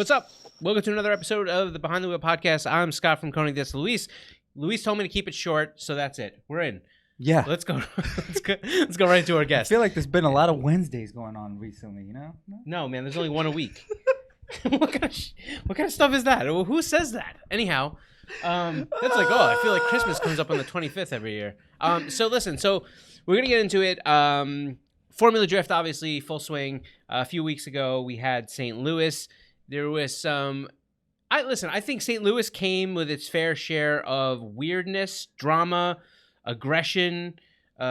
What's up? Welcome to another episode of the Behind the Wheel podcast. I'm Scott from Koning. This Luis. Luis told me to keep it short, so that's it. We're in. Yeah. Let's go. Let's go right into our guest. I feel like there's been a lot of Wednesdays going on recently, you know? No, man, there's only one a week. what kind of stuff is that? Who says that? Anyhow, that's like, I feel like Christmas comes up on the 25th every year. So listen, we're gonna get into it. Formula Drift, obviously, full swing. A few weeks ago, we had St. Louis. There was some. I think St. Louis came with its fair share of weirdness, drama, aggression. We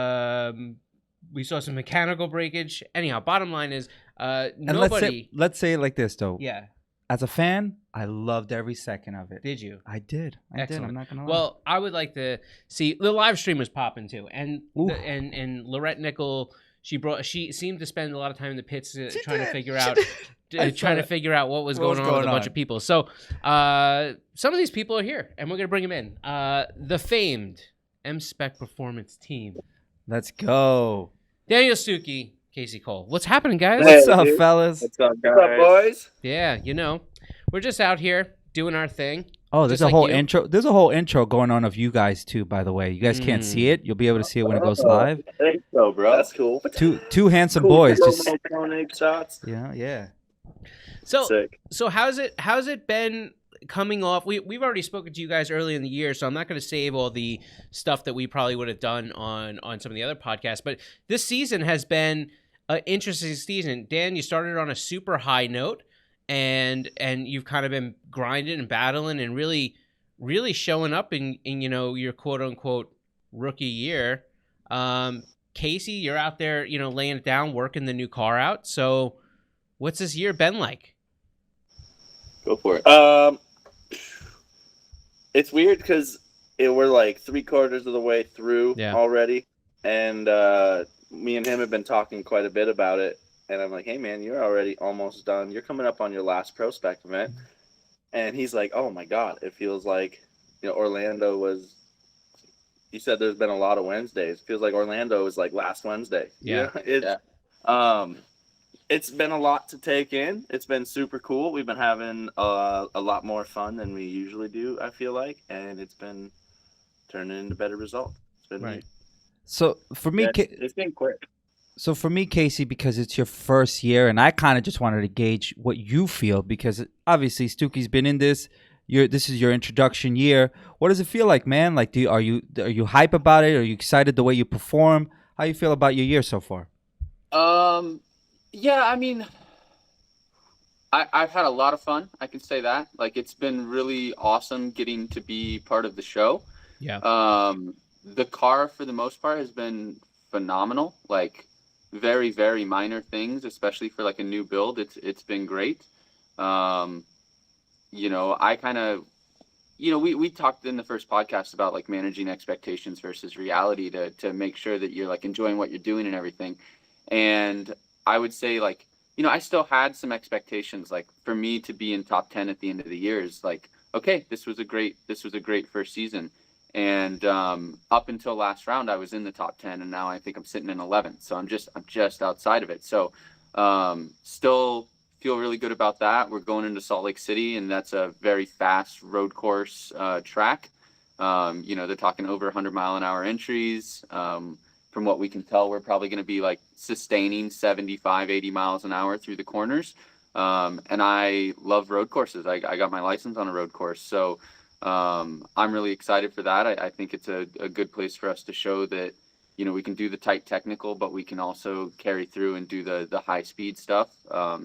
saw some mechanical breakage. Anyhow, bottom line is, nobody. Let's say it like this, though. Yeah. As a fan, I loved every second of it. Did you? I did. Excellent. I'm not gonna lie. Well, I would like to see the live stream was popping too, and Lorette Nickel. She seemed to spend a lot of time in the pits trying to figure out what was going on with a bunch of people. So some of these people are here, and we're gonna bring them in. The famed MSPEK Performance team. Let's go. Daniel, Stuke, Kasey, Kohl. What's happening, guys? What's up, fellas? What's up, guys? What's up, boys? Yeah, we're just out here doing our thing. Oh, there's a whole intro. There's a whole intro going on of you guys too. By the way, you guys can't see it. You'll be able to see it when it goes live. Thanks, bro. That's cool. Two handsome boys. Just shots. Yeah. So how's it been coming off? We've already spoken to you guys early in the year, so I'm not going to save all the stuff that we probably would have done on some of the other podcasts. But this season has been an interesting season. Dan, you started on a super high note. And you've kind of been grinding and battling and really, really showing up in your quote unquote rookie year. Kasey, you're out there, laying it down, working the new car out. So what's this year been like? Go for it. It's weird because we're like 3/4 of the way through already. And me and him have been talking quite a bit about it. And I'm like, hey, man, you're already almost done. You're coming up on your last Pro Spec event. And he's like, oh, my God. It feels like, Orlando was – he said there's been a lot of Wednesdays. It feels like Orlando was like last Wednesday. Yeah. It's been a lot to take in. It's been super cool. We've been having a lot more fun than we usually do, I feel like. And it's been turning into better results. It's been right. So for me – it's been quick. So for me, Kasey, because it's your first year, and I kind of just wanted to gauge what you feel, because obviously Stuke's been in this. This is your introduction year. What does it feel like, man? Like, are you hype about it? Are you excited the way you perform? How you feel about your year so far? Yeah, I mean, I've had a lot of fun. I can say that. Like, it's been really awesome getting to be part of the show. Yeah. The car, for the most part, has been phenomenal. Like, very, very minor things, especially for like a new build. It's been great. I kind of, we talked in the first podcast about like managing expectations versus reality to make sure that you're like enjoying what you're doing and everything. And I would say like, I still had some expectations, like for me to be in top 10 at the end of the year is like, okay, this was a great first season. And up until last round, I was in the top 10, and now I think I'm sitting in 11th. So I'm just outside of it. So still feel really good about that. We're going into Salt Lake City, and that's a very fast road course track. They're talking over 100-mile-an-hour entries. From what we can tell, we're probably going to be like sustaining 75, 80 miles an hour through the corners. And I love road courses. I got my license on a road course, so. I'm really excited for that. I think it's a good place for us to show that, we can do the tight technical, but we can also carry through and do the high speed stuff.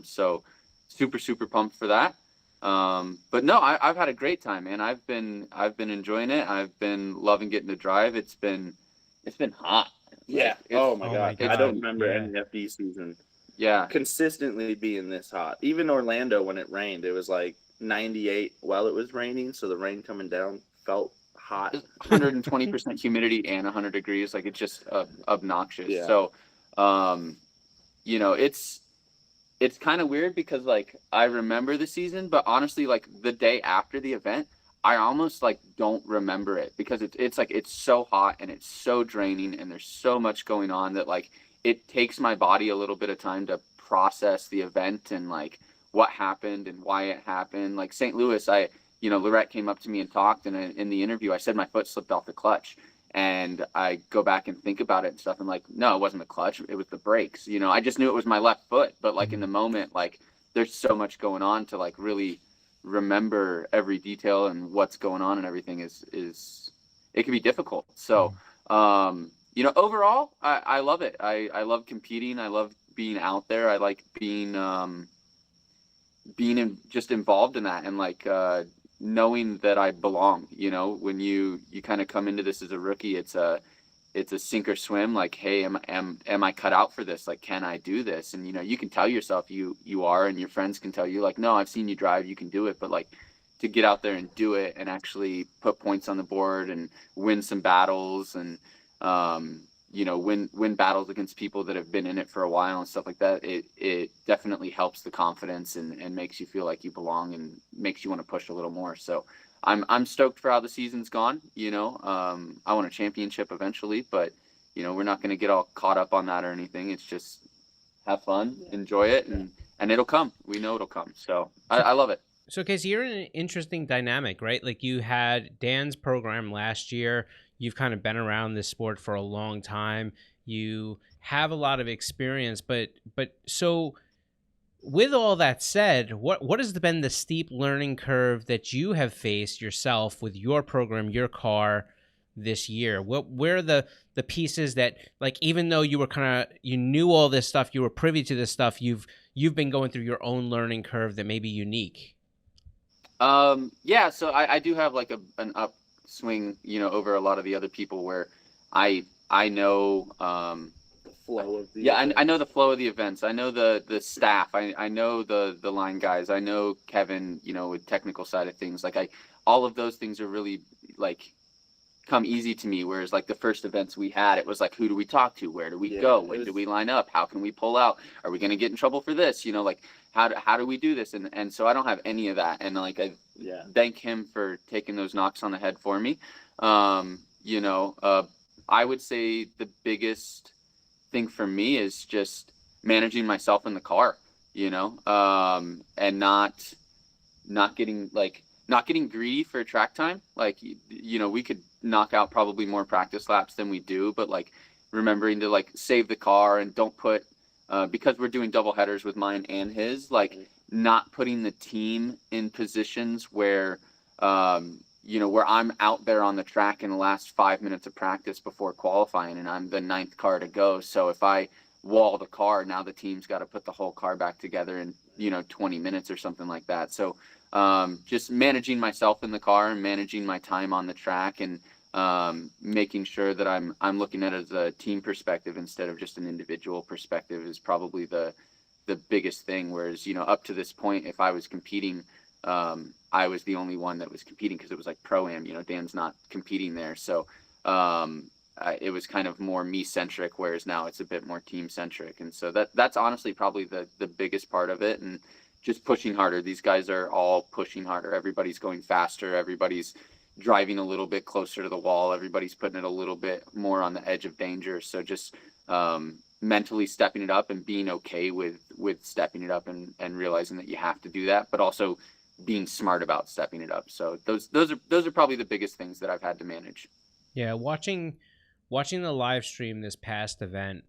So super, super pumped for that. But no, I've had a great time, man. I've been enjoying it. I've been loving getting to drive. It's been hot. Yeah. Oh my God. I don't remember any FD season. Yeah. Consistently being this hot. Even Orlando, when it rained, it was like 98 while it was raining, so the rain coming down felt hot. 120% humidity and 100 degrees, like it's just obnoxious. Yeah. So it's kind of weird because like I remember the season, but honestly like the day after the event I almost like don't remember it because it's like it's so hot and it's so draining and there's so much going on that like it takes my body a little bit of time to process the event and like what happened and why it happened. Like St. Louis, Lorette came up to me and talked, and in the interview, I said my foot slipped off the clutch. And I go back and think about it and stuff. I'm like, no, it wasn't the clutch. It was the brakes. I just knew it was my left foot. But like in the moment, like there's so much going on to like really remember every detail and what's going on and everything is it can be difficult. So, overall, I love it. I love competing. I love being out there. I like being just involved in that and like knowing that I belong. When you kind of come into this as a rookie, it's a sink or swim. Like, hey, am I cut out for this? Like, can I do this? And you can tell yourself you are, and your friends can tell you like, no, I've seen you drive, you can do it. But like, to get out there and do it and actually put points on the board and win some battles and win battles against people that have been in it for a while and stuff like that, it definitely helps the confidence and makes you feel like you belong and makes you want to push a little more. So I'm stoked for how the season's gone. I want a championship eventually, but we're not going to get all caught up on that or anything. It's just have fun, enjoy it, and it'll come. We know it'll come. So I love it. So Kasey, you're in an interesting dynamic, right? Like you had Dan's program last year. You've kind of been around this sport for a long time. You have a lot of experience, but so with all that said, what has been the steep learning curve that you have faced yourself with your program, your car this year? Where are the pieces that, like, even though you were you knew all this stuff, you were privy to this stuff, you've been going through your own learning curve that may be unique? So I do have like an upswing, over a lot of the other people where I know, the flow of the events. I know the flow of the events. I know the staff. I know the line guys. I know Kevin, with technical side of things. Like all of those things are really like come easy to me. Whereas like the first events we had, it was like, who do we talk to? Where do we go? When do we line up? How can we pull out? Are we going to get in trouble for this? Like how do we do this? And so I don't have any of that. And like, I thank him for taking those knocks on the head for me. I would say the biggest thing for me is just managing myself in the car, and not getting greedy for track time. Like, we could knock out probably more practice laps than we do, but like remembering to like save the car and don't put, because we're doing double headers with mine and his, like not putting the team in positions where, where I'm out there on the track in the last 5 minutes of practice before qualifying and I'm the 9th car to go. So if I wall the car, now the team's got to put the whole car back together in, 20 minutes or something like that. So just managing myself in the car and managing my time on the track and making sure that I'm looking at it as a team perspective instead of just an individual perspective is probably the biggest thing. Whereas, up to this point, if I was competing, I was the only one that was competing because it was like Pro-Am, Dan's not competing there. So it was kind of more me-centric, whereas now it's a bit more team-centric. And so that's honestly probably the biggest part of it. And just pushing harder. These guys are all pushing harder. Everybody's going faster. Everybody's driving a little bit closer to the wall. Everybody's putting it a little bit more on the edge of danger. So just mentally stepping it up and being okay with stepping it up and realizing that you have to do that, but also being smart about stepping it up. So those are probably the biggest things that I've had to manage. Yeah, watching the live stream this past event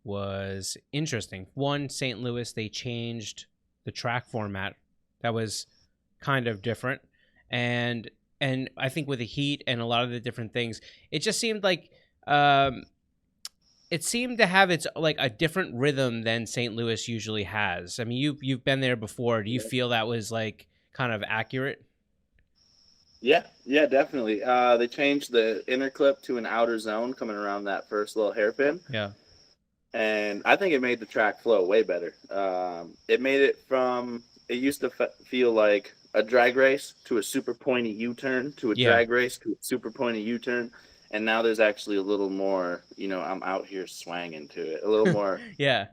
was interesting. One, St. Louis, they changed the track format. That was kind of different. And I think with the heat and a lot of the different things, it just seemed like it seemed to have its like a different rhythm than St. Louis usually has. I mean, you've been there before. Do you feel that was like kind of accurate? Yeah, definitely. They changed the inner clip to an outer zone coming around that first little hairpin. Yeah. And I think it made the track flow way better. It made it from, it used to feel like a drag race to a super pointy U-turn to a drag race to a super pointy U-turn. And now there's actually a little more, I'm out here swanging to it. A little more. Yeah.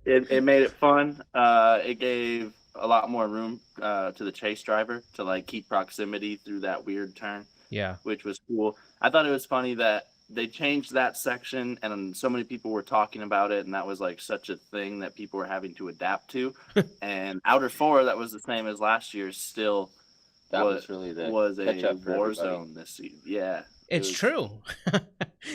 It made it fun. It gave a lot more room to the chase driver to like keep proximity through that weird turn. Yeah. Which was cool. I thought it was funny that they changed that section, and so many people were talking about it, and that was like such a thing that people were having to adapt to. And outer 4, that was the same as last year, still was really a war zone this season. Yeah. It's true.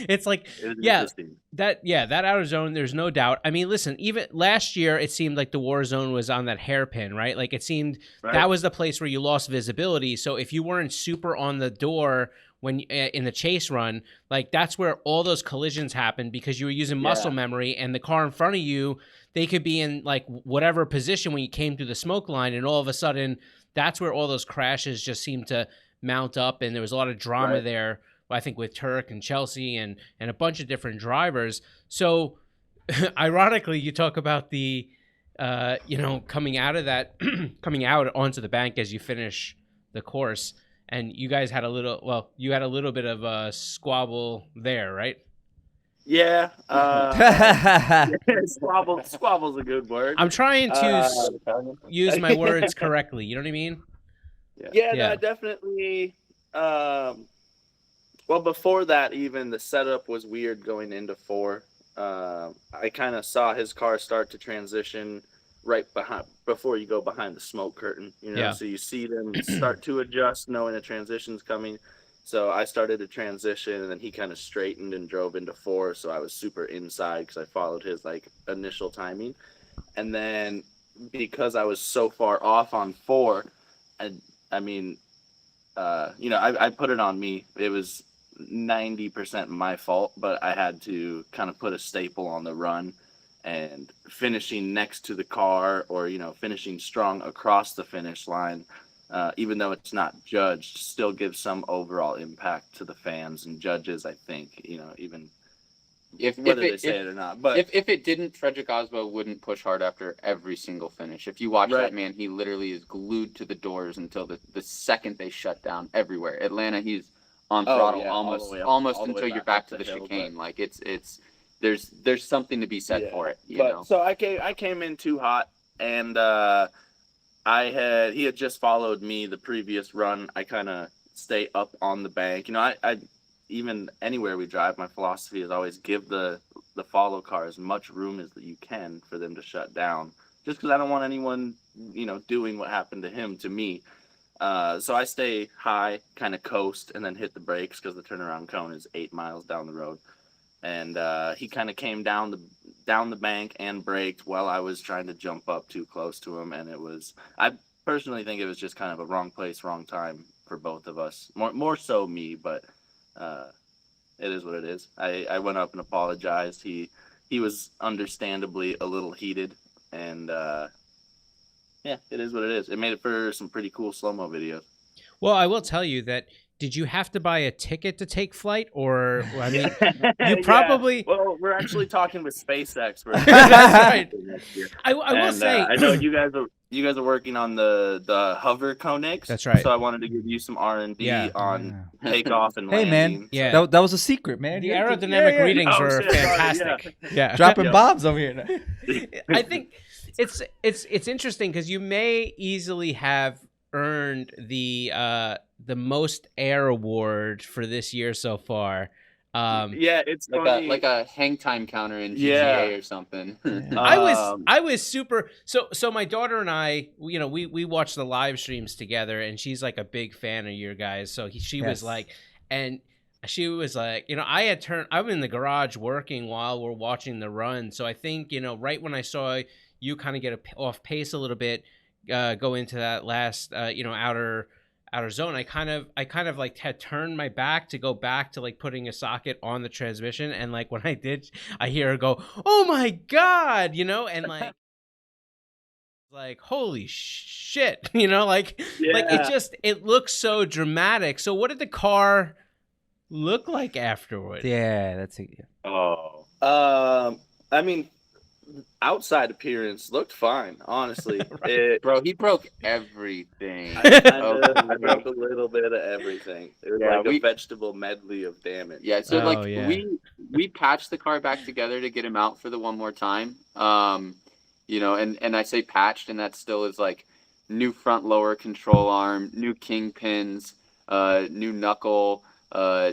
It's like, interesting. that outer zone, there's no doubt. I mean, listen, even last year, it seemed like the war zone was on that hairpin, right? Like it seemed that was the place where you lost visibility. So if you weren't super on the door when in the chase run, like that's where all those collisions happened because you were using muscle memory, and the car in front of you, they could be in like whatever position when you came through the smoke line, and all of a sudden, that's where all those crashes just seemed to mount up, and there was a lot of drama there. I think with Turk and Chelsea and a bunch of different drivers. So ironically, you talk about the, coming out of that, coming out onto the bank as you finish the course, and you guys had a little bit of a squabble there, right? Yeah. Squabble's a good word. I'm trying to use my words correctly. You know what I mean? Yeah. No, definitely. Well, before that, even the setup was weird going into 4. I kind of saw his car start to transition right before you go behind the smoke curtain, so you see them start to adjust knowing a transition's coming. So I started to transition, and then he kind of straightened and drove into 4. So I was super inside because I followed his like initial timing. And then because I was so far off on 4, I put it on me. It was 90% my fault, but I had to kind of put a staple on the run, and finishing next to the car, or finishing strong across the finish line, even though it's not judged, still gives some overall impact to the fans and judges. I think even whether they say it or not. But if it didn't, Frederick Oswald wouldn't push hard after every single finish. If you watch that man, he literally is glued to the doors until the second they shut down everywhere. Atlanta, he's on throttle almost until you're back to the chicane. Like it's there's something to be said for it. So I came in too hot, and he had just followed me the previous run. I kind of stay up on the bank. I even anywhere we drive, my philosophy is always give the follow car as much room as you can for them to shut down, just because I don't want anyone doing what happened to him to me. So I stay high, kind of coast, and then hit the brakes because the turnaround cone is 8 miles down the road. And he kind of came down the bank and braked while I was trying to jump up too close to him. And I personally think it was just kind of a wrong place, wrong time for both of us. More so me, but it is what it is. I went up and apologized. He was understandably a little heated, and yeah, it is what it is. It made it for some pretty cool slow-mo videos. Well, I will tell you that, did you have to buy a ticket to take flight? Or, I mean, you probably... Yeah. Well, we're actually talking with SpaceX. That's right. I will say... I know you guys are working on the hover Koenigs. That's right. So I wanted to give you some R&D on takeoff and landing. Hey, man. Yeah. That was a secret, man. The aerodynamic readings were fantastic. Yeah. Dropping bombs over here. I think... It's interesting because you may easily have earned the most air award for this year so far. It's like a hang time counter in GTA or something. I was super. So my daughter and I, we watch the live streams together, and she's like a big fan of your guys. So she was like, I'm in the garage working while we're watching the run. So I think, right when I saw you kind of get off pace a little bit, go into that last, outer zone, I kind of like had turned my back to go back to like putting a socket on the transmission. And like when I did, I hear her go, "Oh my God," and like, holy shit, like it looks so dramatic. So what did the car look like afterwards? Yeah, that's it. I mean, outside appearance looked fine, honestly. Bro, he broke everything. I broke a little bit of everything. It was like a vegetable medley of damage. Yeah, so we patched the car back together to get him out for the one more time. And I say patched, and that still is like new front lower control arm, new kingpins, new knuckle,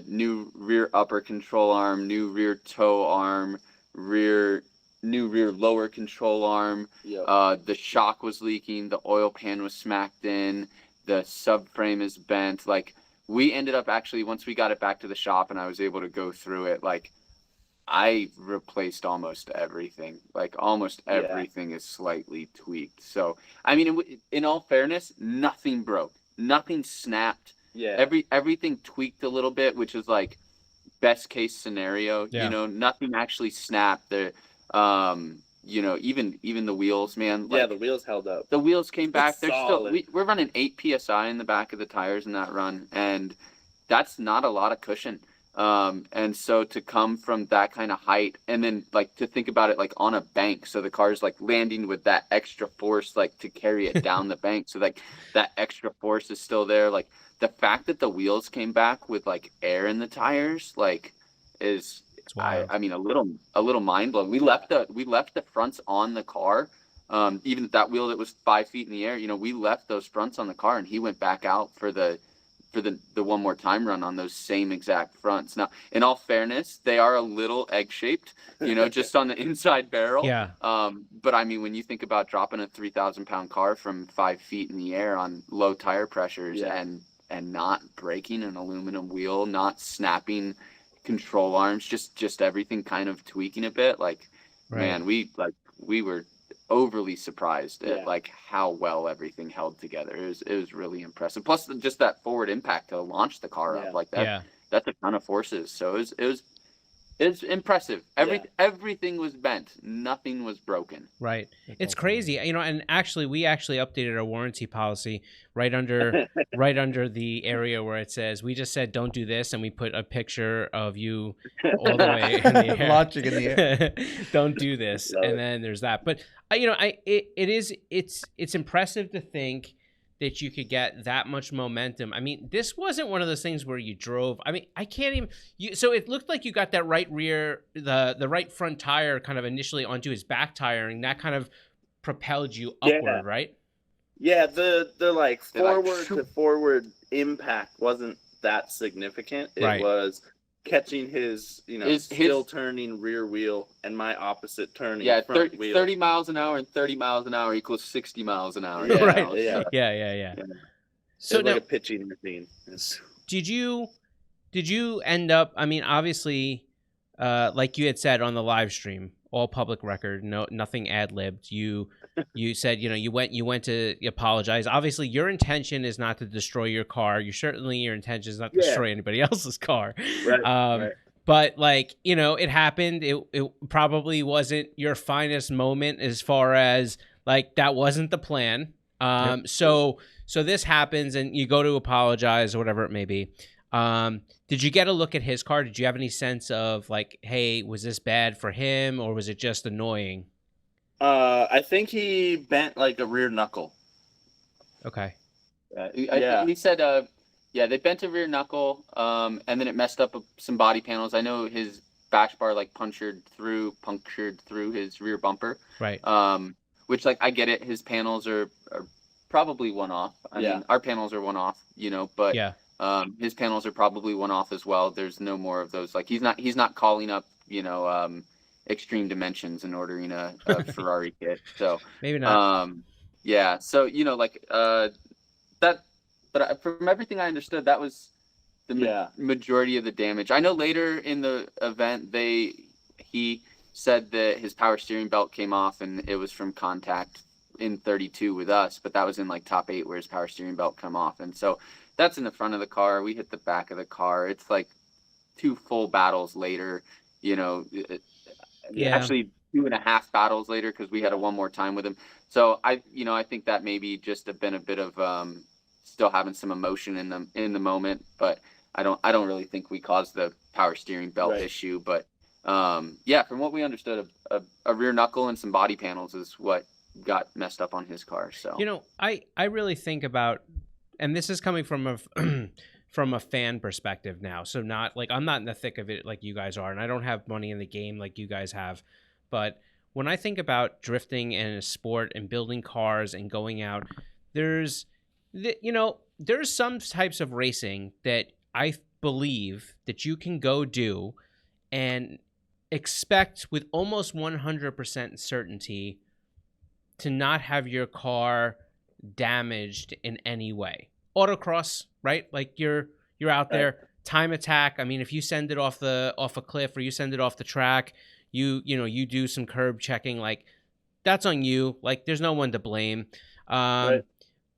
new rear upper control arm, new rear toe arm, new rear lower control arm. Yep. The shock was leaking, the oil pan was smacked in, the subframe is bent. Like, we ended up actually, once we got it back to the shop and I was able to go through it, like, I replaced almost everything. Like, almost everything is slightly tweaked. So, I mean, in all fairness, nothing broke, nothing snapped. Yeah. Everything tweaked a little bit, which is like best case scenario. You know, nothing actually snapped. You know, even the wheels, man. Like, yeah, the wheels held up. The wheels came back. They're solid. still. We're running 8 psi in the back of the tires in that run, and that's not a lot of cushion. And so to come from that kind of height, and then like to think about it like on a bank, so the car's like landing with that extra force, like to carry it down the bank, so like that extra force is still there. Like, the fact that the wheels came back with like air in the tires, like, is I mean a little mind blowing. We left the fronts on the car, even that wheel that was 5 feet in the air. You know, we left those fronts on the car, and he went back out for the one more time run on those same exact fronts. Now, in all fairness, they are a little egg shaped, you know, just on the inside barrel. Yeah. But I mean, when you think about dropping a 3,000-pound car from 5 feet in the air on low tire pressures, and not breaking an aluminum wheel, not snapping control arms, just everything kind of tweaking a bit, like, man, we were overly surprised at like how well everything held together. It was really impressive. Plus, just that forward impact to launch the car up like that. That's a ton of forces. So it's impressive. Everything was bent. Nothing was broken. Right. It's crazy. You know, and actually we updated our warranty policy right under the area where it says, we just said don't do this, and we put a picture of you all the way in the air. Launching in the air. Don't do this. And then there's that. But you know, it's impressive to think that you could get that much momentum. I mean, this wasn't one of those things where you drove. I mean, I can't even. So it looked like you got that right rear, the right front tire kind of initially onto his back tire, and that kind of propelled you upward, right? Yeah, the like forward to forward impact wasn't that significant. It was catching his, you know, still turning rear wheel and my opposite turning front wheel. 30 miles an hour and 30 miles an hour equals 60 miles an hour. Right. Yeah. So now, like a pitching machine. Did you end up, I mean, obviously, like you had said on the live stream, all public record, nothing ad-libbed. You said, you know, you went to apologize. Obviously, your intention is not to destroy your car. Your intention is not to destroy anybody else's car. Right. But like, you know, it happened. It probably wasn't your finest moment as far as like that wasn't the plan. So this happens and you go to apologize or whatever it may be. Did you get a look at his car? Did you have any sense of like, hey, was this bad for him or was it just annoying? I think he bent like a rear knuckle. Okay. He said, they bent a rear knuckle, and then it messed up some body panels. I know his bash bar like punctured through his rear bumper. Right. Which like I get it. His panels are probably one off. I mean, our panels are one off, you know, but his panels are probably one off as well. There's no more of those. Like he's not calling up, you know, Extreme Dimensions and ordering a Ferrari kit. So maybe not. So you know, like that. But from everything I understood, that was the majority of the damage. I know later in the event he said that his power steering belt came off and it was from contact in 32 with us, but that was in like top 8 where his power steering belt come off, and so that's in the front of the car. We hit the back of the car. It's like 2 full battles later, you know. Actually 2.5 battles later because we had one more time with him. So I think that maybe just have been a bit of still having some emotion in the moment, but I don't really think we caused the power steering belt issue. But from what we understood, a rear knuckle and some body panels is what got messed up on his car. So you know, I really think about, and this is coming from a fan perspective now. So not like I'm not in the thick of it like you guys are, and I don't have money in the game like you guys have. But when I think about drifting and a sport and building cars and going out, there's some types of racing that believe that you can go do and expect with almost 100% certainty to not have your car damaged in any way? Autocross, right? Like you're out there, time attack. I mean, if you send it off a cliff or you send it off the track, you do some curb checking, like that's on you. Like there's no one to blame. Right.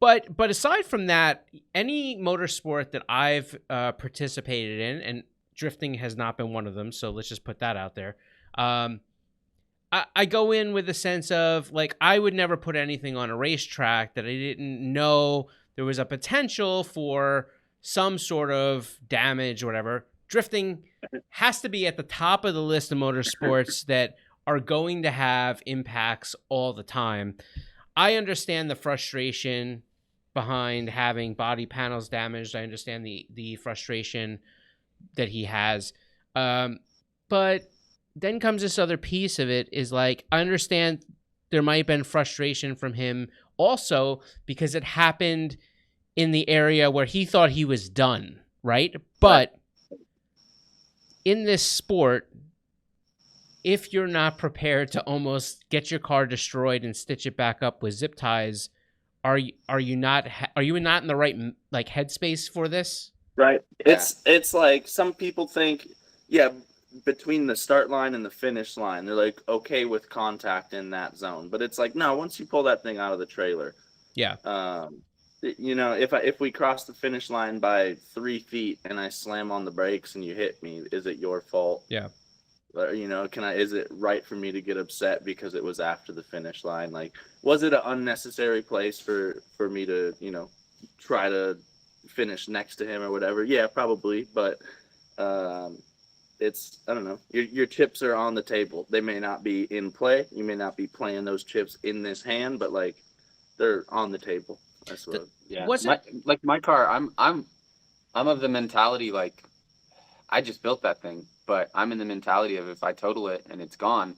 But aside from that, any motorsport that I've participated in, and drifting has not been one of them, so let's just put that out there. I go in with a sense of, like, I would never put anything on a racetrack that I didn't know there was a potential for some sort of damage or whatever. Drifting has to be at the top of the list of motorsports that are going to have impacts all the time. I understand the frustration behind having body panels damaged. I understand the frustration that he has. But then comes this other piece of it, is like, I understand there might have been frustration from him also because it happened in the area where he thought he was done, right? But in this sport, if you're not prepared to almost get your car destroyed and stitch it back up with zip ties, are you not in the right, like, headspace for this? Right. Yeah. It's like some people think, between the start line and the finish line, they're like okay with contact in that zone, but it's like, no, once you pull that thing out of the trailer, if we cross the finish line by 3 feet and I slam on the brakes and you hit me, is it your fault? Yeah. Is it right for me to get upset because it was after the finish line? Like, was it an unnecessary place for me to, try to finish next to him or whatever? Yeah, probably. But it's, I don't know, your chips are on the table. They may not be in play. You may not be playing those chips in this hand, but like, they're on the table. That's what. My car, I'm of the mentality, like, I just built that thing, but I'm in the mentality of, if I total it and it's gone,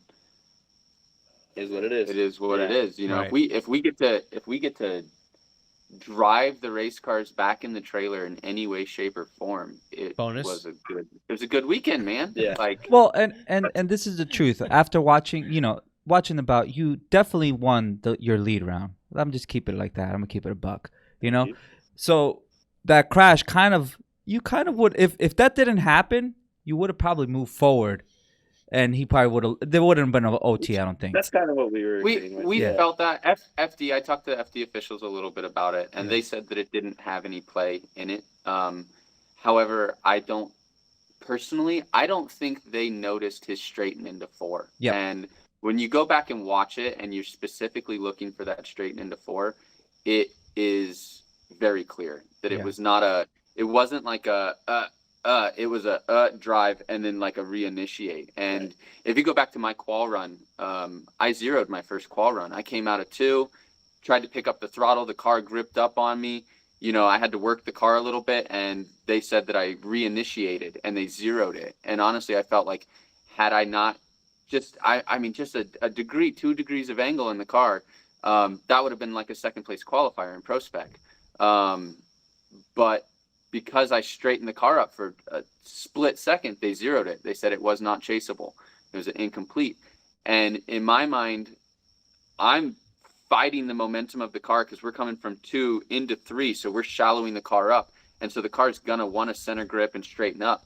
is what it is. It is what it is. Right. If we get to drive the race cars back in the trailer in any way, shape, or form, it was a good weekend, man. Yeah. Like, well, and this is the truth. After watching the bout, you definitely won your lead round. I'm just keeping it like that. I'm gonna keep it a buck. So that crash you kind of would, if that didn't happen, you would have probably moved forward, and he probably would have. There wouldn't have been an OT. I don't think. That's kind of what we were. We felt that FD. I talked to FD officials a little bit about it, and they said that it didn't have any play in it. However, I don't think they noticed his straighten into 4. Yeah. And when you go back and watch it, and you're specifically looking for that straighten into 4, it is very clear that it was not it wasn't like it was a drive and then like a reinitiate. And if you go back to my qual run, I zeroed my first qual run. I came out of 2, tried to pick up the throttle. The car gripped up on me. I had to work the car a little bit, and they said that I reinitiated and they zeroed it. And honestly, I felt like, had I not just a degree, 2 degrees of angle in the car, that would have been like a second place qualifier in Pro Spec. But because I straightened the car up for a split second, they zeroed it. They said it was not chaseable. It was incomplete. And in my mind, I'm fighting the momentum of the car because we're coming from 2 into 3. So we're shallowing the car up. And so the car's going to want to center grip and straighten up.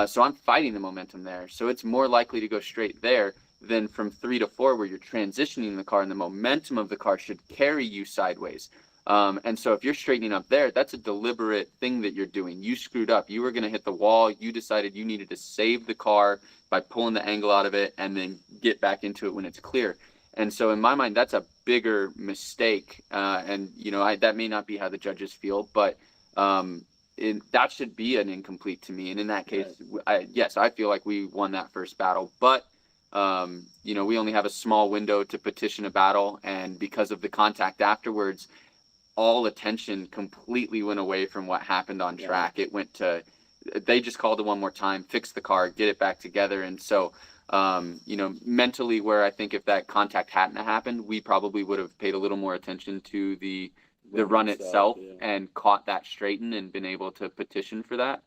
So I'm fighting the momentum there. So it's more likely to go straight there than from 3 to 4, where you're transitioning the car and the momentum of the car should carry you sideways. And so if you're straightening up there, that's a deliberate thing that you're doing. You screwed up. You were going to hit the wall. You decided you needed to save the car by pulling the angle out of it and then get back into it when it's clear. And so in my mind, that's a bigger mistake. And, that may not be how the judges feel, but that should be an incomplete to me. And in that case, I feel like we won that first battle. But, we only have a small window to petition a battle. And because of the contact afterwards, all attention completely went away from what happened on track. It went to, they just called it one more time, fix the car, get it back together. And so, mentally, where I think if that contact hadn't happened, we probably would have paid a little more attention to the run itself and caught that straighten and been able to petition for that.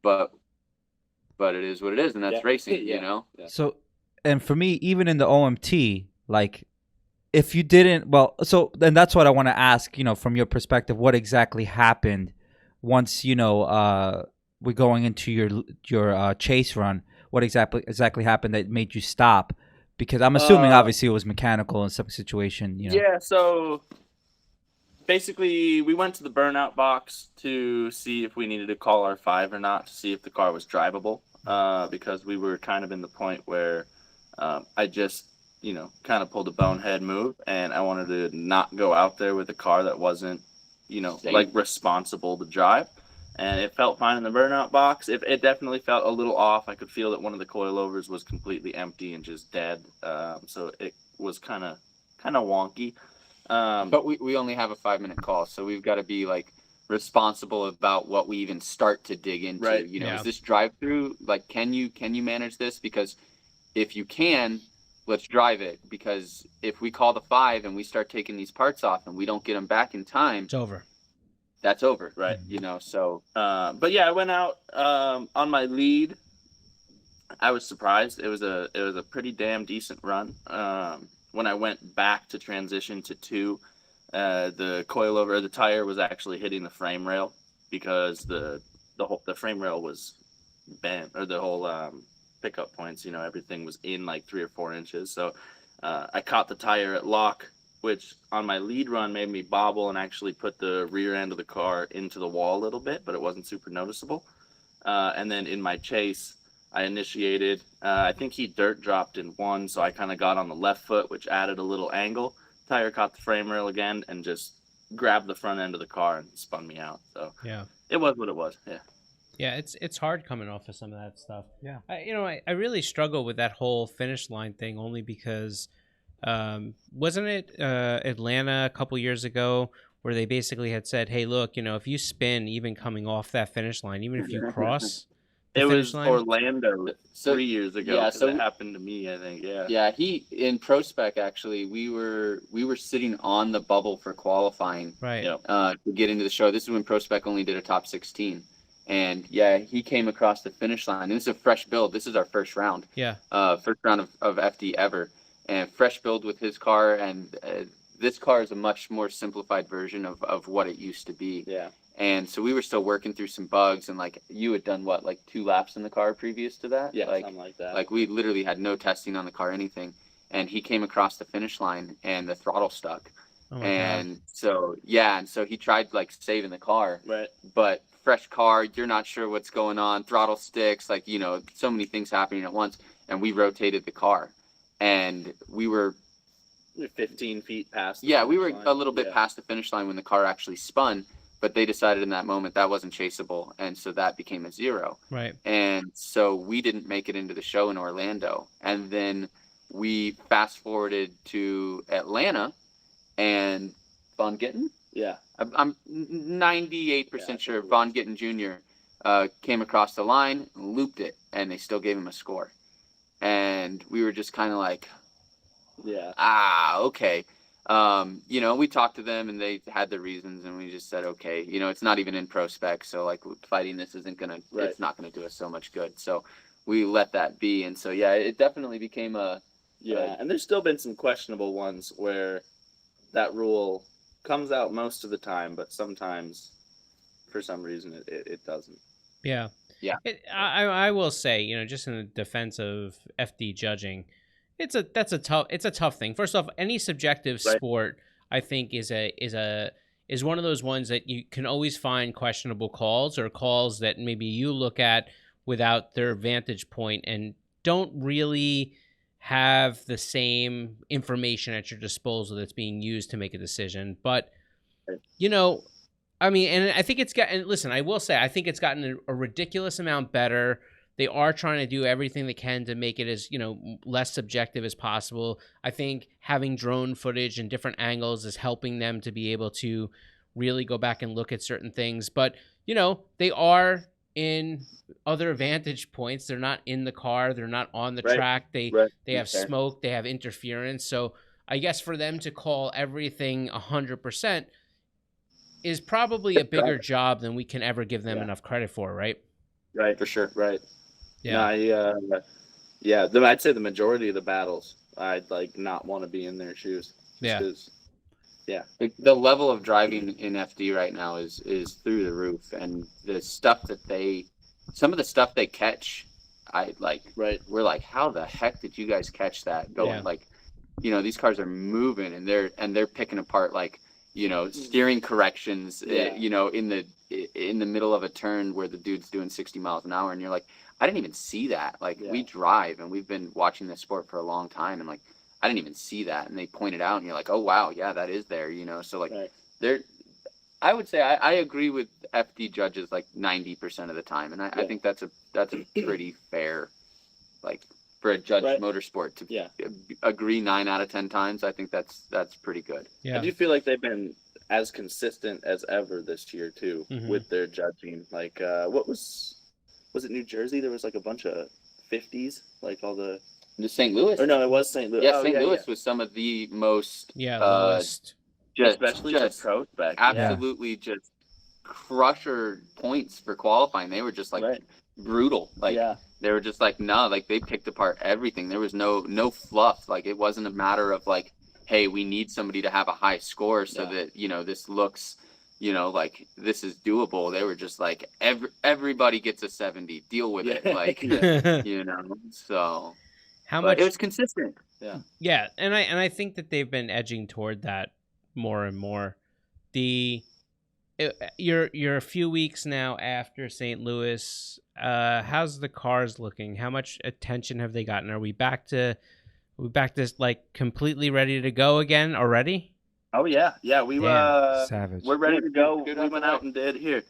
but it is what it is, and that's racing, you know? Yeah. So, and for me, even in the OMT, like, if you didn't, and that's what I want to ask, from your perspective, what exactly happened once, we're going into your chase run? What exactly happened that made you stop? Because I'm assuming, obviously, it was mechanical in some situation, Yeah, so basically, we went to the burnout box to see if we needed to call our 5 or not, to see if the car was drivable, because we were kind of in the point where I just, kind of pulled a bonehead move, and I wanted to not go out there with a car that wasn't, like responsible to drive. And it felt fine in the burnout box. It definitely felt a little off. I could feel that one of the coilovers was completely empty and just dead. So it was kind of wonky. But we only have a 5-minute call, so we've got to be like responsible about what we even start to dig into. Right. Is this drive through? Like, can you manage this? Because if you can, let's drive it. Because if we call the 5 and we start taking these parts off and we don't get them back in time, it's over. That's over, right? So. But yeah, I went out on my lead. I was surprised. It was a pretty damn decent run. When I went back to transition to 2, the coilover, the tire was actually hitting the frame rail because the frame rail was bent, or the whole pickup points. Everything was in like 3 or 4 inches. So I caught the tire at lock, which on my lead run made me bobble and actually put the rear end of the car into the wall a little bit, but it wasn't super noticeable. And then in my chase, I initiated, I think he dirt dropped in 1, so I kind of got on the left foot, which added a little angle. Tire caught the frame rail again and just grabbed the front end of the car and spun me out. So yeah, it was what it was. Yeah. Yeah, it's hard coming off of some of that stuff. Yeah. I really struggle with that whole finish line thing, only because wasn't it Atlanta a couple years ago where they basically had said, hey, look, if you spin even coming off that finish line, even if you cross the it finish was line. Orlando 3 years ago. Yeah, so it happened to me, I think. Yeah. Yeah, he in ProSpec actually, we were sitting on the bubble for qualifying, right? To get into the show. This is when ProSpec only did a top 16. And yeah, he came across the finish line. And this is a fresh build. This is our first round. Yeah. First round of FD ever, and fresh build with his car. And this car is a much more simplified version of what it used to be. Yeah. And so we were still working through some bugs, and like you had done what, like 2 laps in the car previous to that? Yeah, something like that. Like we literally had no testing on the car, anything. And he came across the finish line and the throttle stuck. Oh my and God. So he tried like saving the car. Right. But fresh car, you're not sure what's going on, throttle sticks, like, so many things happening at once. And we rotated the car, and we were 15 feet past the we were line. a little bit past the finish line when the car actually spun, but they decided in that moment that wasn't chaseable, and so that became a 0. Right. And so we didn't make it into the show in Orlando, and then we fast forwarded to Atlanta, and Von Gittin, I'm 98% sure Von Gittin Jr. Came across the line, looped it, and they still gave him a score. And we were just kind of like, okay. We talked to them, and they had their reasons, and we just said, okay, it's not even in ProSpec, so like fighting this isn't gonna, it's not gonna do us so much good. So we let that be, and so it definitely became a and there's still been some questionable ones where that rule comes out most of the time, but sometimes for some reason it doesn't. Yeah. I will say, just in the defense of FD judging, it's a tough thing. First off, any subjective sport, I think, is one of those ones that you can always find questionable calls, or calls that maybe you look at without their vantage point and don't really have the same information at your disposal that's being used to make a decision. But, I mean, and I think I will say, I think it's gotten a ridiculous amount better. They are trying to do everything they can to make it as, less subjective as possible. I think having drone footage and different angles is helping them to be able to really go back and look at certain things. But, they are in other vantage points. They're not in the car. They're not on the track. They have smoke. They have interference. So I guess for them to call everything 100% is probably a bigger job than we can ever give them enough credit for, right? Right. For sure. Right. Yeah. No, I'd say the majority of the battles, I'd like not want to be in their shoes. Yeah. The level of driving in FD right now is through the roof, and the stuff some of the stuff they catch, we're like, how the heck did you guys catch that? Going like, these cars are moving, and they're picking apart like, steering corrections, in the middle of a turn where the dude's doing 60 miles an hour, and you're like, I didn't even see that. Like, we drive, and we've been watching this sport for a long time, and like, I didn't even see that. And they pointed out, and you're like, oh wow, yeah, that is there, so like I would say I agree with FD judges like 90% of the time, and I think that's a pretty fair, like, for a judge motorsport to agree 9 out of 10 times. I think that's pretty good. I do feel like they've been as consistent as ever this year too, with their judging. Like, what was it New Jersey? There was like a bunch of 50s, like all the St. Louis. Or no, it was St. Louis. Yeah, St. Louis was some of the most lowest. Especially just pro spec. Absolutely, just crusher points for qualifying. They were just like brutal. Like they were just like, no, like they picked apart everything. There was no fluff. Like it wasn't a matter of like, hey, we need somebody to have a high score so that this looks, like this is doable. They were just like, everybody gets a 70. Deal with it. Like so. How much? It was consistent. Yeah, and I think that they've been edging toward that more and more. You're a few weeks now after St. Louis. How's the cars looking? How much attention have they gotten? Are we back to like completely ready to go again already? Oh yeah, savage. We're ready to go. We went out and did here.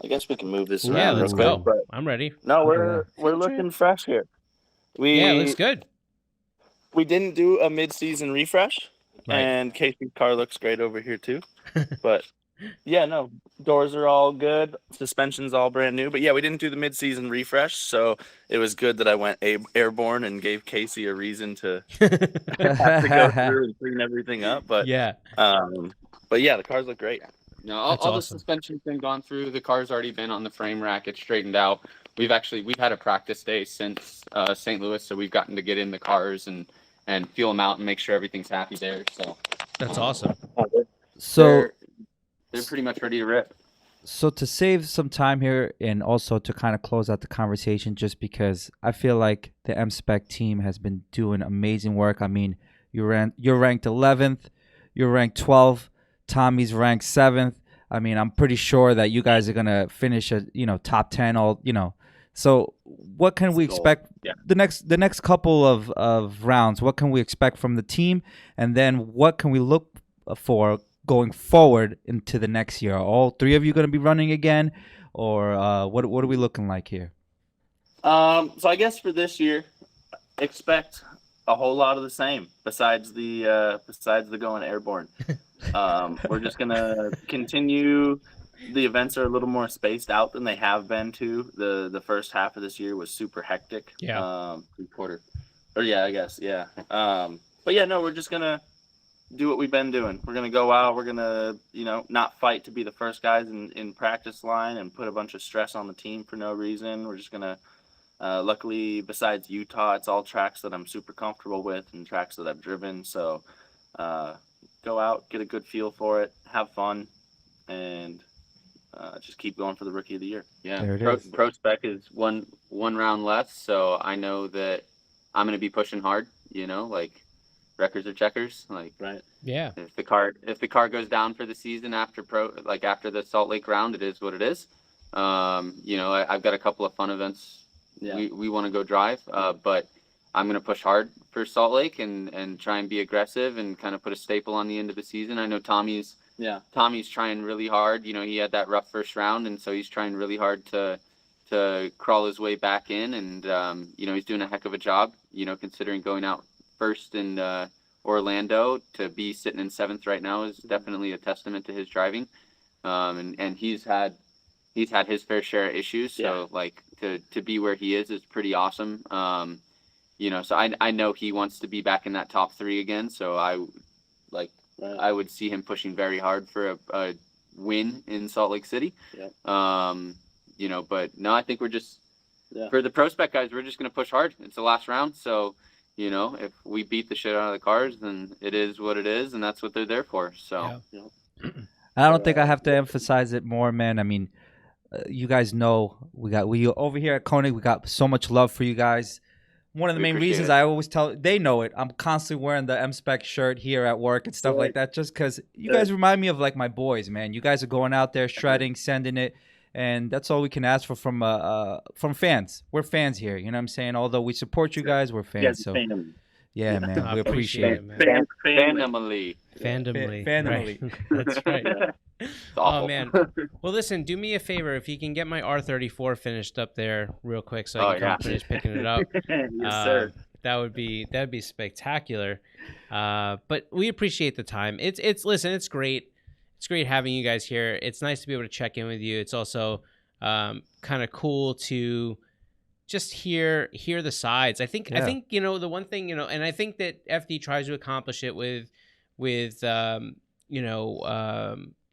I guess we can move this around. Yeah, let's go. But I'm ready. No, we're looking fresh here. It looks good. We didn't do a mid-season refresh, and Kasey's car looks great over here too. But doors are all good, suspension's all brand new. But we didn't do the mid-season refresh, so it was good that I went airborne and gave Kasey a reason to have to go through and clean everything up. But the cars look great. No, all the suspension's been gone through. The car's already been on the frame rack. It's straightened out. We've had a practice day since St. Louis, so we've gotten to get in the cars and feel them out and make sure everything's happy there. So that's awesome. So they're pretty much ready to rip. So to save some time here and also to kind of close out the conversation, just because I feel like the MSPEK team has been doing amazing work. I mean, you're ranked 11th, you're ranked 12th, Tommy's ranked 7th. I mean, I'm pretty sure that you guys are gonna finish at top 10. So what can we expect the next couple of rounds? What can we expect from the team, and then what can we look for going forward into the next year? Are all three of you going to be running again, or what are we looking like here? So I guess for this year, expect a whole lot of the same. Besides the going airborne, we're just gonna continue. The events are a little more spaced out than they have been too. The first half of this year was super hectic. Quarter. Or I guess. But we're just gonna do what we've been doing. We're gonna go out. We're gonna not fight to be the first guys in practice line and put a bunch of stress on the team for no reason. We're just gonna luckily, besides Utah, it's all tracks that I'm super comfortable with and tracks that I've driven. So go out, get a good feel for it, have fun, and just keep going for the Rookie of the Year. Yeah, Pro Spec is one round left, so I know that I'm going to be pushing hard. Like records are checkers. Like if the car goes down for the season after the Salt Lake round, it is what it is. I've got a couple of fun events we want to go drive, but I'm going to push hard for Salt Lake and try and be aggressive and kind of put a staple on the end of the season. I know Tommy's trying really hard. He had that rough first round, and so he's trying really hard to crawl his way back in, and he's doing a heck of a job, considering going out first in Orlando. To be sitting in 7th right now is definitely a testament to his driving, and he's had his fair share of issues, so like to be where he is pretty awesome. So I know he wants to be back in that top 3 again, so I would see him pushing very hard for a win in Salt Lake City. But no, I think we're just for the pro spec guys, we're just going to push hard. It's the last round. So, if we beat the shit out of the cars, then it is what it is. And that's what they're there for. So I don't think I have to emphasize it more, man. I mean, you guys know we over here at Koenig, we got so much love for you guys. One of the main reasons I always tell, they know it, I'm constantly wearing the MSPEK shirt here at work and stuff like that, just because you guys remind me of like my boys, man. You guys are going out there shredding, sending it, and that's all we can ask for from fans. We're fans here, you know what I'm saying? Although we support you guys, we're fans. So yeah, man, we appreciate it, man. Fandomly. Right. That's right. Oh man. Well, listen, do me a favor. If you can get my R34 finished up there real quick, so I can finish picking it up. Yes, sir. That'd be spectacular. But we appreciate the time. Listen, it's great. It's great having you guys here. It's nice to be able to check in with you. It's also kind of cool to just hear the sides. I think the one thing, and I think that FD tries to accomplish it with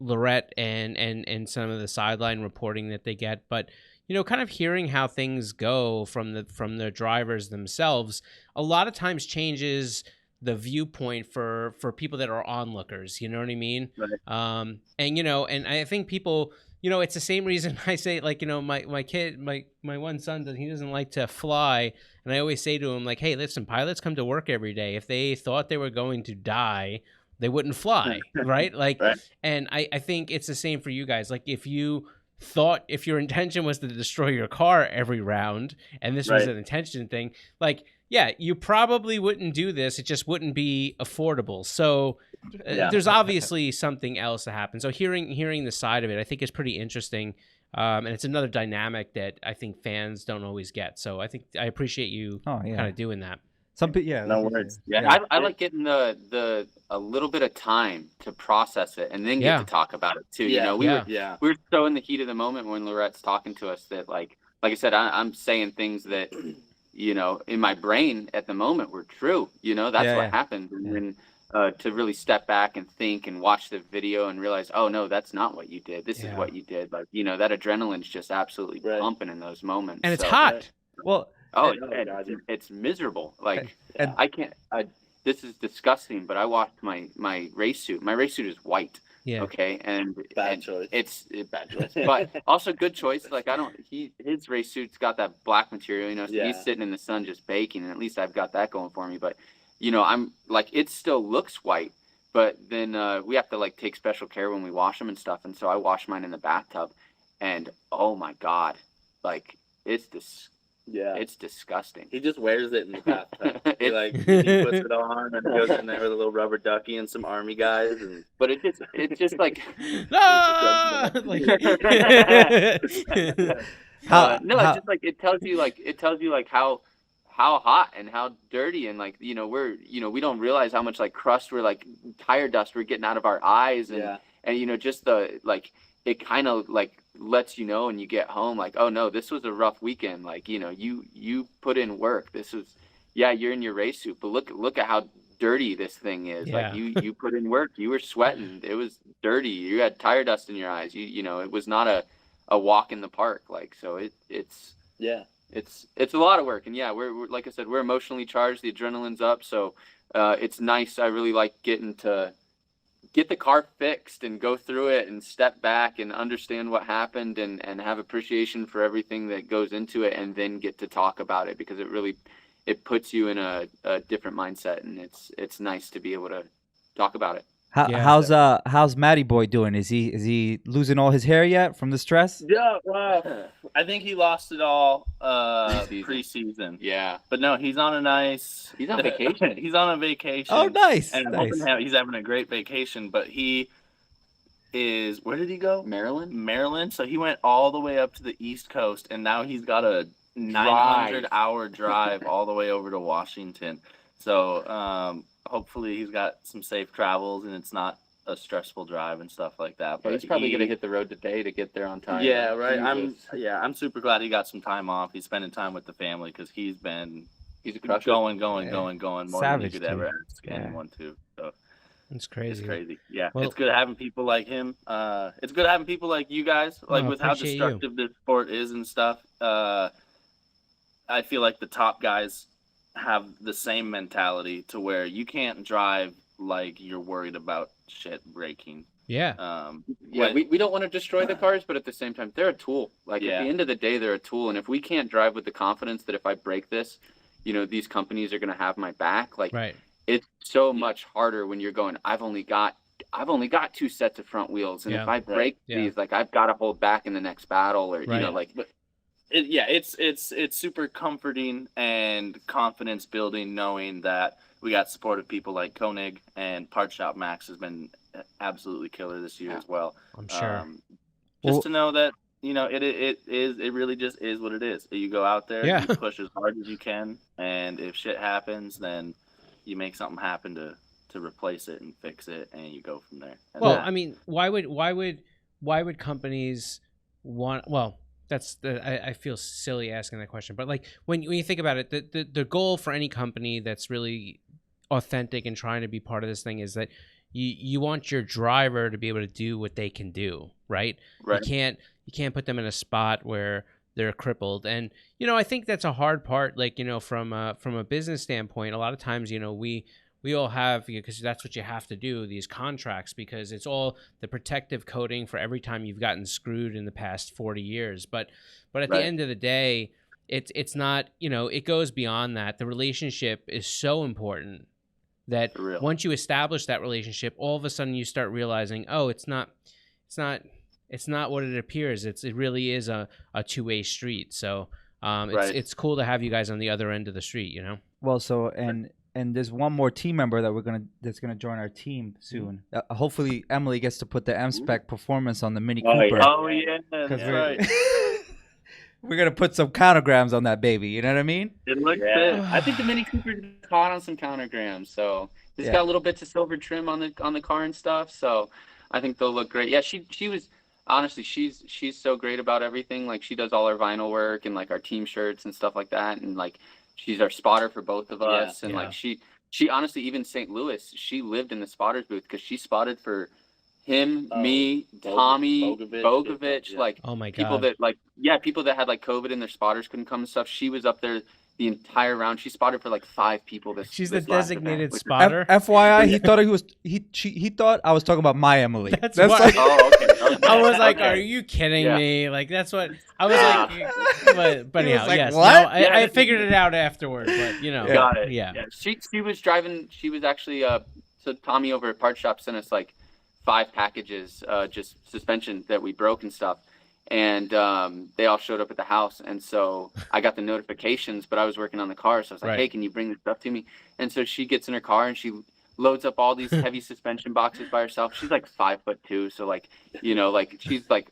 Lorette and some of the sideline reporting that they get, but kind of hearing how things go from the drivers themselves a lot of times changes the viewpoint for people that are onlookers, you know what I mean? Right. And I think people, it's the same reason I say, like, my kid, my one son, he doesn't like to fly, and I always say to him, like, hey, listen, pilots come to work every day. If they thought they were going to die, they wouldn't fly, right? Like, right. And I think it's the same for you guys. Like, if your intention was to destroy your car every round, and this was an intention thing, like, yeah, you probably wouldn't do this. It just wouldn't be affordable. So there's obviously something else that happens. So hearing the side of it, I think is pretty interesting. And it's another dynamic that I think fans don't always get. So I think I appreciate you kind of doing that. No words. Yeah, I like getting a little bit of time to process it and then get to talk about it too. Yeah. We were so in the heat of the moment when Lorette's talking to us that like I said, I'm saying things that in my brain at the moment were true. That's what happened. And then to really step back and think and watch the video and realize, oh no, that's not what you did. This is what you did. Like that adrenaline's just absolutely pumping in those moments. And it's hot. Well. It's miserable. Like I can't. This is disgusting. But I washed my race suit. My race suit is white. Yeah. Okay. And bad choice. It's bad choice. But also good choice. Like his race suit's got that black material. So he's sitting in the sun just baking, and at least I've got that going for me. But I'm like it still looks white. But then we have to like take special care when we wash them and stuff. And so I wash mine in the bathtub, and oh my god, like it's this. Yeah, it's disgusting. He just wears it in the bathtub. he puts it on and goes in there with a little rubber ducky and some army guys. But it's just like it's just like it tells you like how hot and how dirty and like we don't realize how much like crust we're like tire dust we're getting out of our eyes and just the like it kind of like lets and you get home like, oh no, this was a rough weekend. Like, you put in work. This was, you're in your race suit, but look at how dirty this thing is. Like you put in work, you were sweating. It was dirty. You had tire dust in your eyes. It was not a walk in the park. Like, so it's a lot of work. And we're like I said, we're emotionally charged. The adrenaline's up. So it's nice. I really like getting to get the car fixed and go through it and step back and understand what happened and have appreciation for everything that goes into it, and then get to talk about it because it puts you in a different mindset, and it's nice to be able to talk about it. How's Matty boy doing? Is he losing all his hair yet from the stress? Yeah, well, I think he lost it all preseason. Yeah, but no, he's on he's on vacation. He's on a vacation. Oh, nice. And he's having a great vacation. But he is, where did he go? Maryland. So he went all the way up to the East Coast, and now he's got a 900-hour drive all the way over to Washington. So hopefully he's got some safe travels and it's not a stressful drive and stuff like that. But he's probably gonna hit the road today to get there on time. Yeah, right. I'm super glad he got some time off. He's spending time with the family because he's a crusher. Going more than he could ever ask anyone to. So It's crazy. It's crazy. Yeah. Well, it's good having people like him. It's good having people like you guys, like with how destructive this sport is and stuff. I feel like the top guys have the same mentality to where you can't drive like you're worried about shit breaking. Yeah. We don't want to destroy the cars, but at the same time, they're a tool. Like at the end of the day, they're a tool. And if we can't drive with the confidence that if I break this, these companies are going to have my back. Like, it's so much harder when you're going, I've only got 2 sets of front wheels. And if I break these, like I've got to hold back in the next battle or, but it's super comforting and confidence building knowing that we got supportive people like Koenig, and Part Shop Max has been absolutely killer this year as well. I'm sure. To know that it really just is what it is. You go out there, you push as hard as you can, and if shit happens, then you make something happen to replace it and fix it, and you go from there. And I mean, why would companies want? Well, I feel silly asking that question, but like when you think about it, the goal for any company that's really authentic and trying to be part of this thing is that you want your driver to be able to do what they can do, right? You can't put them in a spot where they're crippled. And I think that's a hard part, like from a business standpoint. A lot of times we all have, because that's what you have to do, these contracts, because it's all the protective coating for every time you've gotten screwed in the past 40 years. But at the end of the day, it's not, it goes beyond that. The relationship is so important that once you establish that relationship, all of a sudden you start realizing, oh, it's not what it appears. It really is a two-way street. So it's cool to have you guys on the other end of the street, Well, so and there's one more team member that's gonna join our team soon. Hopefully, Emily gets to put the MSPEK Performance on the Mini Cooper. Oh yeah, that's right. We're gonna put some countergrams on that baby. You know what I mean? It looks good. I think the Mini Cooper's caught on some countergrams, so it's got little bits of silver trim on the car and stuff. So I think they'll look great. Yeah, she was honestly she's so great about everything. Like she does all our vinyl work and like our team shirts and stuff like that, and like she's our spotter for both of us. And like she honestly, even St. Louis, she lived in the spotters booth because she spotted for him, me, Tommy, Bogovich, like oh my God. People that had like COVID and their spotters couldn't come and stuff. She was up there the entire round. She spotted for like 5 people. She's the designated spotter. FYI, he thought I was talking about my Emily. That's why. Oh, okay. I was like, are you kidding me? Like that's what I was like. But anyhow, like, yes. What? No, I figured it out afterward. But got it. Yeah. She was driving. She was actually so Tommy over at Part Shop sent us like 5 packages, just suspension that we broke and stuff. And they all showed up at the house. And so I got the notifications, but I was working on the car. So I was like, hey, can you bring this stuff to me? And so she gets in her car and she loads up all these heavy suspension boxes by herself. She's like 5'2". So like, like she's like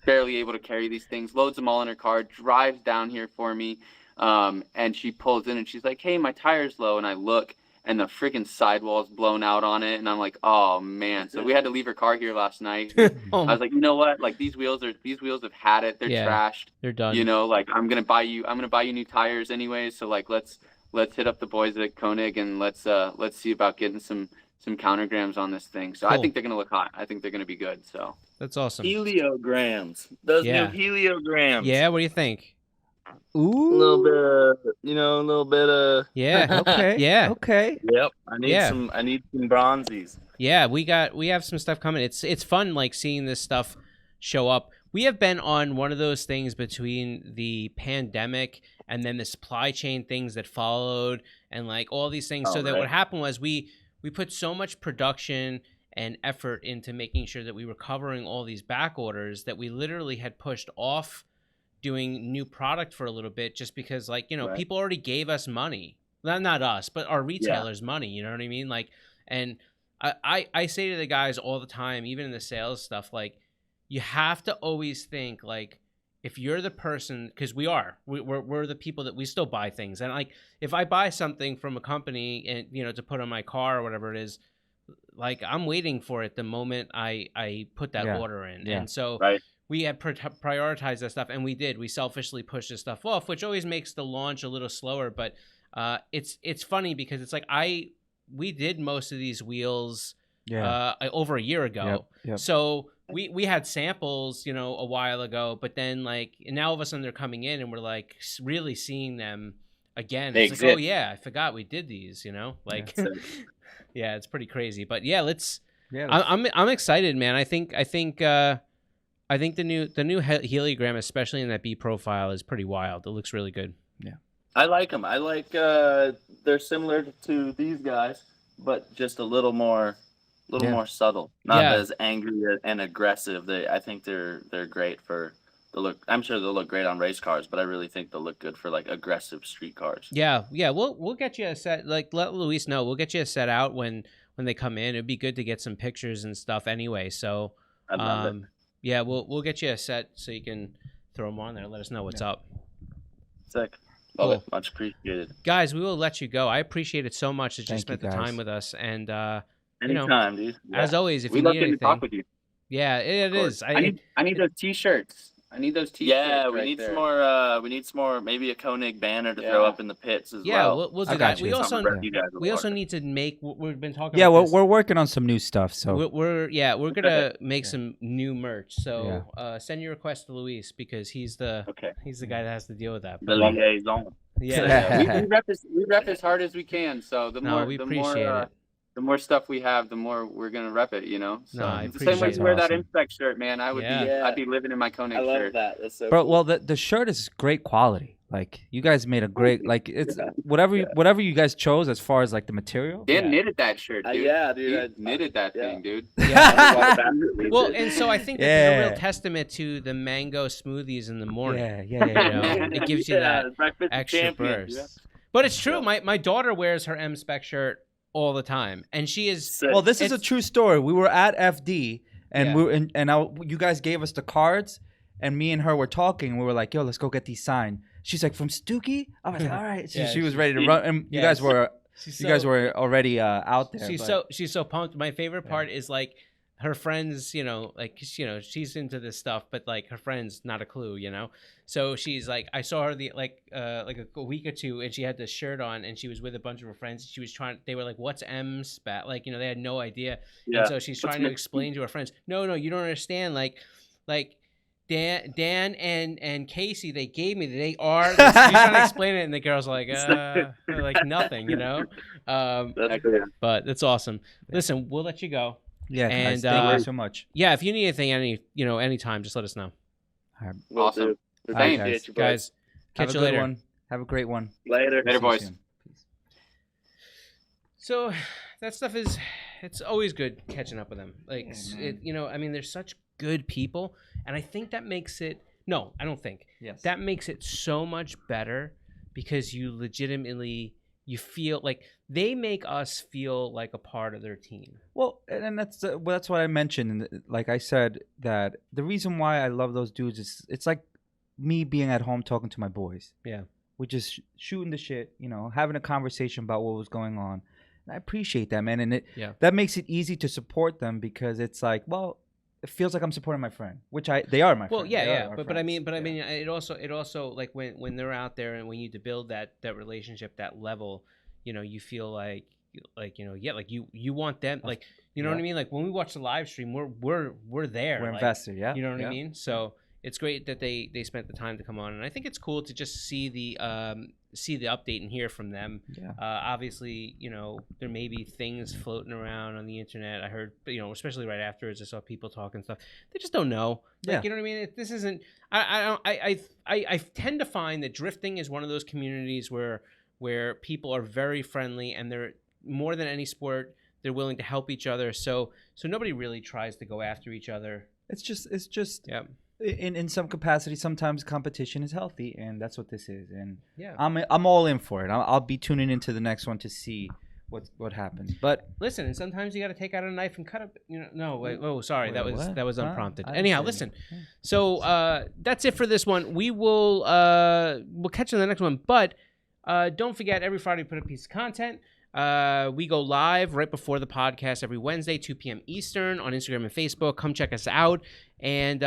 barely able to carry these things, loads them all in her car, drives down here for me. And she pulls in and she's like, hey, my tire's low. And I look, and the freaking sidewall's blown out on it, and I'm like, oh man. So we had to leave her car here last night. I was like, you know what? Like these wheels have had it. They're trashed. They're done. Like I'm gonna buy you new tires anyway. So like let's hit up the boys at Koenig and let's see about getting some countergrams on this thing. So cool. I think they're gonna look hot. I think they're gonna be good. So that's awesome. Heliograms. Those new heliograms. Yeah. What do you think? Ooh, a little bit of yeah. Okay. Yeah. Okay. Yep. I need some bronzies. Yeah, we have some stuff coming. It's fun like seeing this stuff show up. We have been on one of those things between the pandemic and then the supply chain things that followed and like all these things. So that what happened was we put so much production and effort into making sure that we were covering all these back orders that we literally had pushed off doing new product for a little bit just because like people already gave us money, not us but our retailers money, you know what I mean? Like, and I say to the guys all the time, even in the sales stuff, like you have to always think like if you're the person, because we're the people that we still buy things, and like if I buy something from a company and to put on my car or whatever it is, like I'm waiting for it the moment I put that order in. And so we had prioritized that stuff, and we selfishly pushed this stuff off, which always makes the launch a little slower. But it's funny because it's like we did most of these wheels over a year ago. Yep. So we had samples, a while ago, but then like now all of a sudden they're coming in and we're like really seeing them again. It's like, oh yeah, I forgot we did these, like yeah, it's pretty crazy. But yeah, I'm excited, man. I think the new heliogram, especially in that B profile, is pretty wild. It looks really good. Yeah. I like them. I like they're similar to these guys, but just a little more subtle, not as angry and aggressive. I think they're great for the look. I'm sure they'll look great on race cars, but I really think they'll look good for like aggressive street cars. Yeah. We'll get you a set. Like, let Luis know. We'll get you a set out when they come in. It'd be good to get some pictures and stuff anyway. So, I love it. Yeah, we'll get you a set so you can throw them on there. Let us know what's up. Sick. Love it. Much appreciated. Guys, we will let you go. I appreciate it so much that you spent the time with us. And anytime, dude. Yeah. As always, if you need anything, to talk with you. Yeah, it is. I need those t-shirts. I need those t-shirts. Yeah, we need some more. We need some more. Maybe a Koenig banner to throw up in the pits as well. Yeah, we'll do that. We also need to make. We've been talking. Yeah, about we're working on some new stuff. So we're gonna make some new merch. So send your request to Luis because he's the guy that has to deal with that. The liaison. Yeah, we rep as hard as we can. So the more stuff we have, the more we're gonna rep it. So I the same way you wear that MSPEK shirt, man. I'd be living in my Koenig shirt. I love that. That's so Bro, cool. well, the shirt is great quality. Like you guys made a great it's whatever you guys chose as far as like the material. Dan knitted that shirt, dude. Dude. He knitted that thing, dude. Well, and so I think that's a real testament to the mango smoothies in the morning. It gives you that extra burst. Yeah. But it's true. My daughter wears her MSPEK shirt all the time, and she is. Well, this is a true story. We were at FD, and you guys gave us the cards, and me and her were talking. We were like, "Yo, let's go get these signed." She's like, "From Stuke?" I was like, "All right." She was ready to run, and you guys were already out there. She's so pumped. My favorite part is like her friends, she's into this stuff, but like her friends, not a clue, So she's like, I saw her like a week or two, and she had this shirt on, and she was with a bunch of her friends. She was they were like, "What's MSPEK?" Like, they had no idea. Yeah. And so she's trying to explain to her friends, No, you don't understand. Like Dan and Kasey, they gave me. She's trying to explain it, and the girls are like nothing, But that's awesome. Listen, we'll let you go. Yeah, and thank you so much. Yeah, if you need anything, anytime, just let us know. All right. Awesome. Thanks, guys. Catch you later. Have a great one. Later, boys. So that stuff it's always good catching up with them. Like, they're such good people, and I think that makes it. No, I don't think. Yes. That makes it so much better because you legitimately. You feel like they make us feel like a part of their team. Well, and that's what I mentioned. And like I said, that the reason why I love those dudes is it's like me being at home talking to my boys. Yeah. We're just shooting the shit, having a conversation about what was going on. And I appreciate that, man. And that makes it easy to support them because it's like, well, it feels like I'm supporting my friend, which they are my friend. Well, yeah. But I mean, it also like when they're out there and when you need to build that relationship, that level, you feel like you want them, like, you know what I mean? Like when we watch the live stream, we're there. We're invested, yeah. You know what I mean? So it's great that they spent the time to come on, and I think it's cool to just see the update and hear from them. Yeah. Obviously, there may be things floating around on the internet. I heard, especially right afterwards, I saw people talking stuff. They just don't know. Like, you know what I mean? This isn't. I tend to find that drifting is one of those communities where people are very friendly, and they're more than any sport. They're willing to help each other. So nobody really tries to go after each other. It's just. Yeah. In some capacity, sometimes competition is healthy, and that's what this is. And I'm all in for it. I'll be tuning into the next one to see what happens. But listen, and sometimes you got to take out a knife and cut up. No, wait. Oh, sorry, that was unprompted. Anyhow, listen. So that's it for this one. We'll catch you in the next one. But don't forget, every Friday we put a piece of content. We go live right before the podcast every Wednesday, 2 p.m. Eastern on Instagram and Facebook. Come check us out. And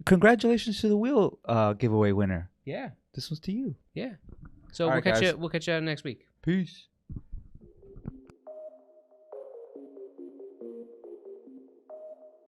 congratulations to the wheel giveaway winner. Yeah. This was to you. Yeah. So we'll catch you next week. Peace.